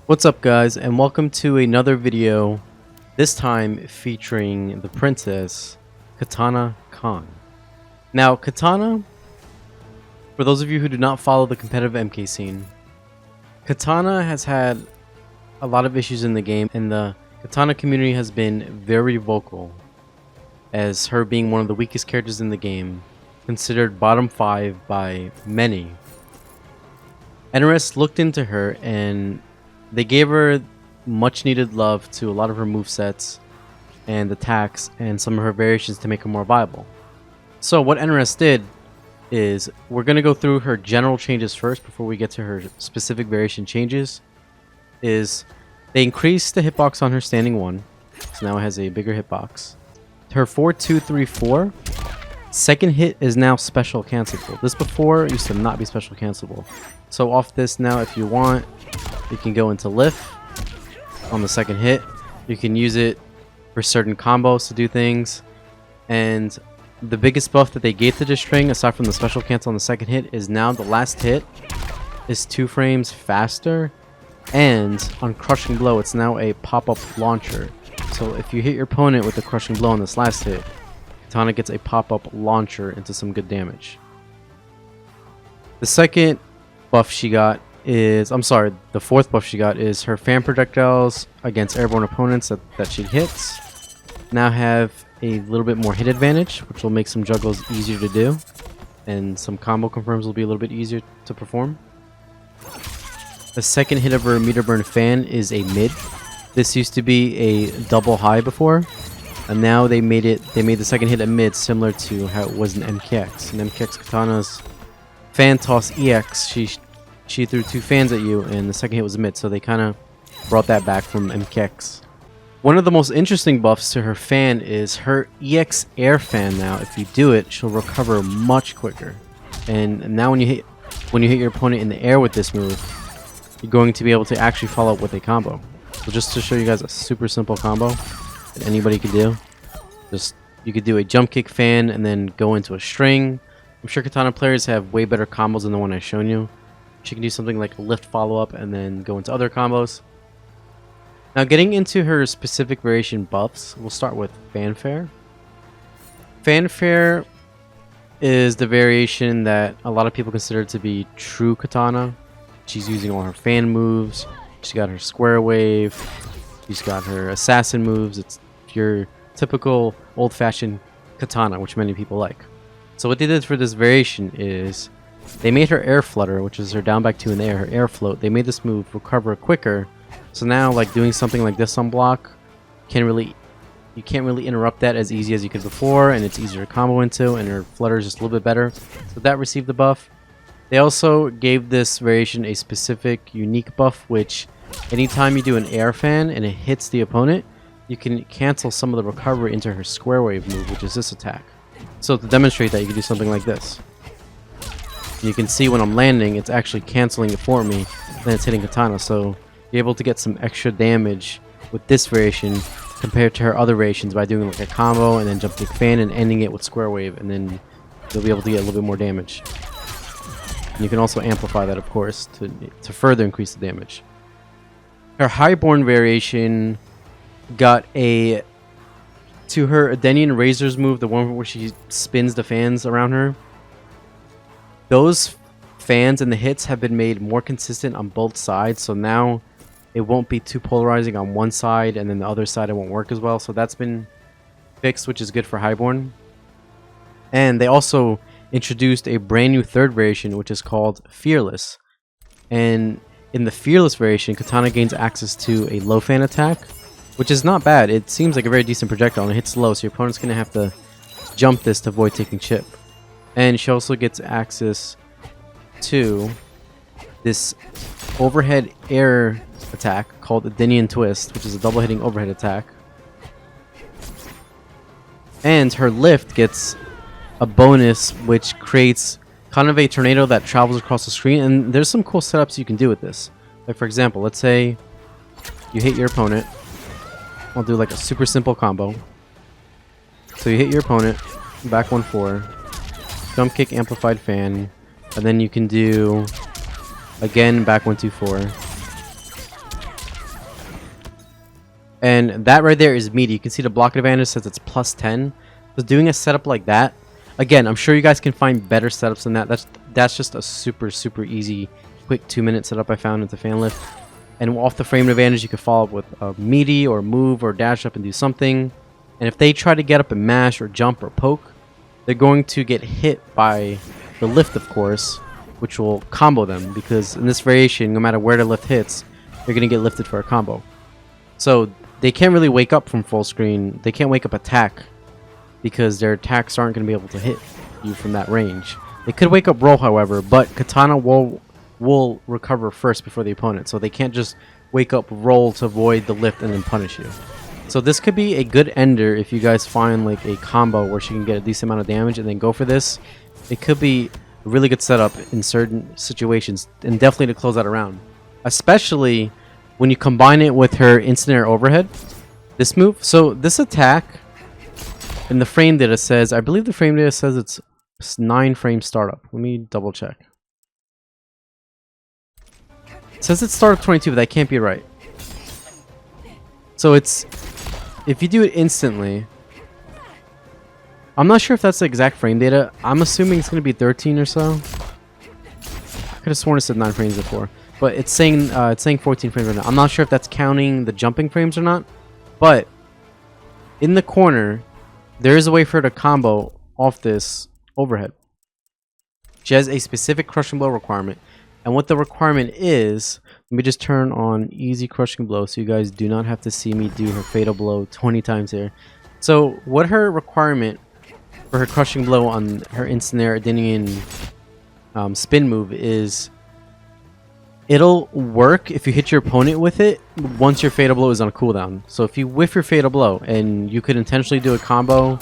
What's up guys, and welcome to another video, this time featuring the princess Kitana Khan. Now Kitana, for those of you who do not follow the competitive MK scene, Kitana has had a lot of issues in the game, and the Kitana community has been very vocal as her being one of the weakest characters in the game, considered bottom 5 by many. NRS looked into her and they gave her much needed love to a lot of her movesets and attacks and some of her variations to make her more viable. So what NRS did is, we're going to go through her general changes first before we get to her specific variation changes. Is they increased the hitbox on her standing 1, so now it has a bigger hitbox. Her 4-2-3-4 second hit is now special cancelable. This before used to not be special cancelable. So off this now, if you want, you can go into lift on the second hit. You can use it for certain combos to do things. And the biggest buff that they gave to this string, aside from the special cancel on the second hit, is now the last hit is 2 frames faster. And on crushing blow, it's now a pop-up launcher. So if you hit your opponent with the crushing blow on this last hit, Kitana gets a pop-up launcher into some good damage. The second buff she got is, the fourth buff she got is her fan projectiles against airborne opponents that she hits now have a little bit more hit advantage, which will make some juggles easier to do, and some combo confirms will be a little bit easier to perform. The second hit of her meter burn fan is a mid. This used to be a double high before, and now they made the second hit a mid, similar to how it was in MKX. In MKX, Kitana's fan toss EX, she threw 2 fans at you, and the second hit was a mid, so they kind of brought that back from MKX. One of the most interesting buffs to her fan is her EX air fan. Now, if you do it, she'll recover much quicker. And now when you hit your opponent in the air with this move, you're going to be able to actually follow up with a combo. So just to show you guys a super simple combo that anybody could do, you could do a jump kick fan and then go into a string. I'm sure Kitana players have way better combos than the one I've shown you. She can do something like a lift follow-up and then go into other combos. Now getting into her specific variation buffs, we'll start with Fanfare. Fanfare is the variation that a lot of people consider to be true Kitana. She's using all her fan moves. She's got her square wave. She's got her assassin moves. It's your typical old-fashioned Kitana, which many people like. So what they did for this variation is they made her air flutter, which is her down back 2 in the air, her air float. They made this move recover quicker. So now, like, doing something like this on block, you can't really interrupt that as easy as you could before, and it's easier to combo into, and her flutter is just a little bit better. So that received the buff. They also gave this variation a specific unique buff, which anytime you do an air fan and it hits the opponent, you can cancel some of the recovery into her square wave move, which is this attack. So to demonstrate that, you can do something like this. You can see when I'm landing, it's actually canceling it for me, then it's hitting Kitana, so you're able to get some extra damage with this variation compared to her other variations by doing like a combo and then jump kick fan and ending it with square wave, and then you'll be able to get a little bit more damage. And you can also amplify that, of course, to further increase the damage. Her highborn variation got to her Adenian Razors move, the one where she spins the fans around her. Those fans and the hits have been made more consistent on both sides, so now it won't be too polarizing on one side, and then the other side it won't work as well. So that's been fixed, which is good for highborn. And they also introduced a brand new third variation, which is called Fearless. And in the Fearless variation, Kitana gains access to a low fan attack, which is not bad. It seems like a very decent projectile, and it hits low, so your opponent's going to have to jump this to avoid taking chip. And she also gets access to this overhead air attack called Adenian Twist, which is a double hitting overhead attack. And her lift gets a bonus which creates kind of a tornado that travels across the screen, and there's some cool setups you can do with this. Like, for example, let's say you hit your opponent. I'll do like a super simple combo. So you hit your opponent, back 1-4, jump kick amplified fan, and then you can do again back 1-2-4, And that right there is meaty. You can see the block advantage says it's plus 10. So doing a setup like that, again, I'm sure you guys can find better setups than that. That's just a super easy, quick 2-minute setup I found into fan lift. And off the frame advantage, you can follow up with a meaty or move or dash up and do something. And if they try to get up and mash or jump or poke, they're going to get hit by the lift, of course, which will combo them, because in this variation, no matter where the lift hits, they're going to get lifted for a combo. So they can't really wake up from full screen. They can't wake up attack because their attacks aren't going to be able to hit you from that range. They could wake up roll, however, but Kitana will recover first before the opponent, so they can't just wake up roll to avoid the lift and then punish you. So this could be a good ender if you guys find like a combo where she can get a decent amount of damage and then go for this. It could be a really good setup in certain situations, and definitely to close out a round, especially when you combine it with her instant air overhead, this move. So this attack in the frame data says, I believe the frame data says it's 9 frame startup. Let me double check. It says it's startup 22, but that can't be right. So it's, if you do it instantly, I'm not sure if that's the exact frame data. I'm assuming it's going to be 13 or so. I could have sworn it said 9 frames before, but it's saying 14 frames right now. I'm not sure if that's counting the jumping frames or not, but in the corner, there is a way for her to combo off this overhead. She has a specific crushing blow requirement, and what the requirement is, let me just turn on easy crushing blow so you guys do not have to see me do her fatal blow 20 times here. So what her requirement for her crushing blow on her instant air Adinian spin move is, it'll work if you hit your opponent with it once your fatal blow is on cooldown. So if you whiff your fatal blow, and you could intentionally do a combo,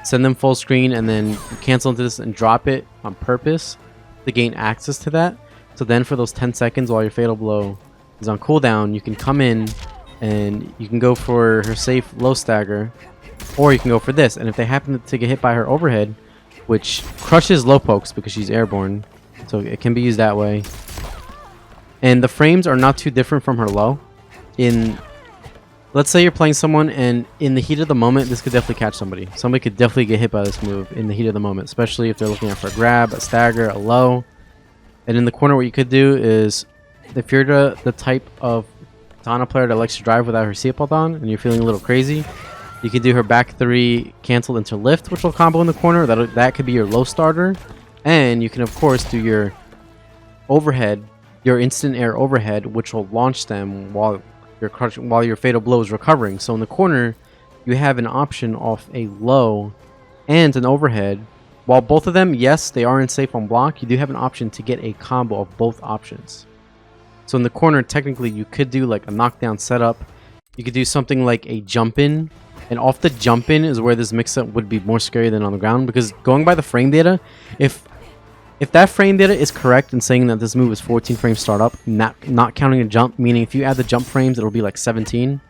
send them full screen, and then cancel into this and drop it on purpose to gain access to that. So then for those 10 seconds while your fatal blow is on cooldown, you can come in and you can go for her safe low stagger, or you can go for this. And if they happen to get hit by her overhead, which crushes low pokes because she's airborne, so it can be used that way. And the frames are not too different from her low. Let's say you're playing someone, and in the heat of the moment, this could definitely catch somebody. Somebody could definitely get hit by this move in the heat of the moment, especially if they're looking out for a grab, a stagger, a low. And in the corner, what you could do is, if you're the type of Kitana player that likes to drive without her seatbelt on, and you're feeling a little crazy, you could do her back 3 canceled into lift, which will combo in the corner. That could be your low starter. And you can, of course, do your overhead, your instant air overhead, which will launch them while your fatal blow is recovering. So in the corner, you have an option off a low and an overhead. While both of them, yes, they aren't safe on block, you do have an option to get a combo of both options. So in the corner, technically, you could do like a knockdown setup. You could do something like a jump in, and off the jump in is where this mix-up would be more scary than on the ground, because going by the frame data, if that frame data is correct in saying that this move is 14 frames startup, not counting a jump, meaning if you add the jump frames, it'll be like 17,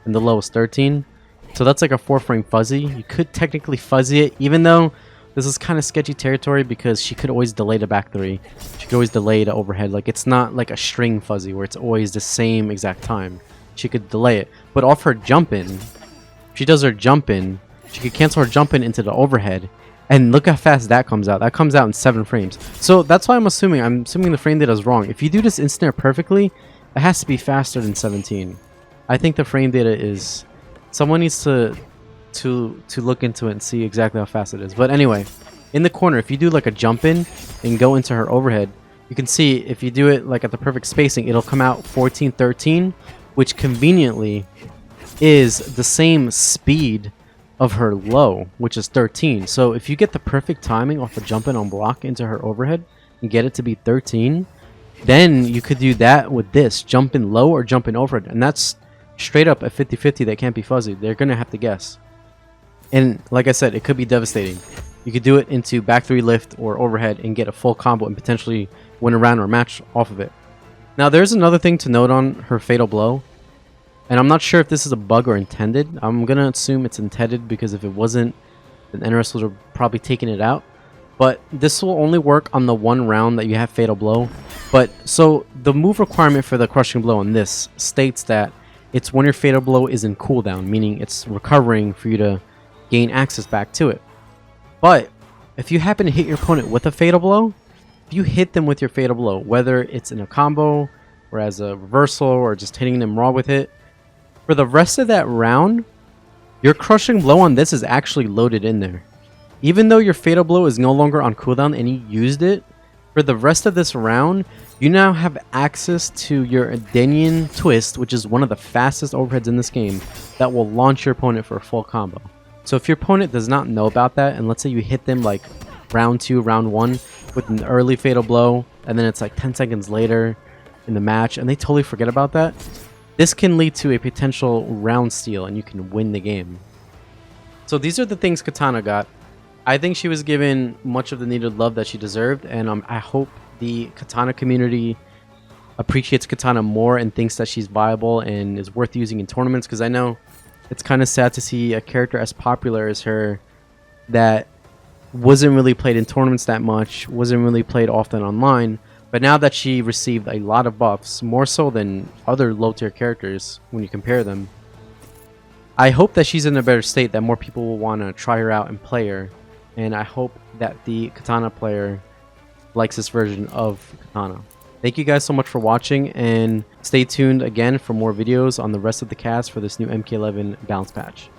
and the low is 13. So that's like a 4-frame fuzzy. You could technically fuzzy it, even though this is kind of sketchy territory, because she could always delay the back 3. She could always delay the overhead. Like, it's not like a string fuzzy where it's always the same exact time. She could delay it. But off her jump in, if she does her jump in, she could cancel her jump in into the overhead. And look how fast that comes out. That comes out in 7 frames. So that's why I'm assuming the frame data is wrong. If you do this instant air perfectly, it has to be faster than 17. I think the frame data is... Someone needs to look into it and see exactly how fast it is. But anyway, in the corner, if you do like a jump in and go into her overhead, you can see if you do it like at the perfect spacing, it'll come out 14, 13, which conveniently is the same speed of her low, which is 13. So if you get the perfect timing off the jump in on block into her overhead and get it to be 13, then you could do that with this jump in low or jump in overhead, and that's straight up a 50-50 that can't be fuzzy. They're gonna have to guess. And like I said, it could be devastating. You could do it into back 3 lift or overhead and get a full combo and potentially win a round or a match off of it. Now there's another thing to note on her fatal blow, and I'm not sure if this is a bug or intended. I'm gonna assume it's intended, because if it wasn't, then NRS would have probably taken it out. But this will only work on the 1 round that you have fatal blow. But so the move requirement for the crushing blow on this states that it's when your Fatal Blow is in cooldown, meaning it's recovering for you to gain access back to it. But if you happen to hit your opponent with a Fatal Blow, if you hit them with your Fatal Blow, whether it's in a combo or as a reversal or just hitting them raw with it, for the rest of that round, your Crushing Blow on this is actually loaded in there. Even though your Fatal Blow is no longer on cooldown and you used it, for the rest of this round, you now have access to your Adenian Twist, which is one of the fastest overheads in this game, that will launch your opponent for a full combo. So if your opponent does not know about that, and let's say you hit them like round 2, round 1 with an early Fatal Blow, and then it's like 10 seconds later in the match, and they totally forget about that, this can lead to a potential round steal, and you can win the game. So these are the things Kitana got. I think she was given much of the needed love that she deserved, and I hope the Kitana community appreciates Kitana more and thinks that she's viable and is worth using in tournaments, because I know it's kind of sad to see a character as popular as her that wasn't really played in tournaments that much, wasn't really played often online, but now that she received a lot of buffs, more so than other low-tier characters when you compare them, I hope that she's in a better state, that more people will want to try her out and play her. And I hope that the Kitana player likes this version of Kitana. Thank you guys so much for watching, and stay tuned again for more videos on the rest of the cast for this new MK11 balance patch.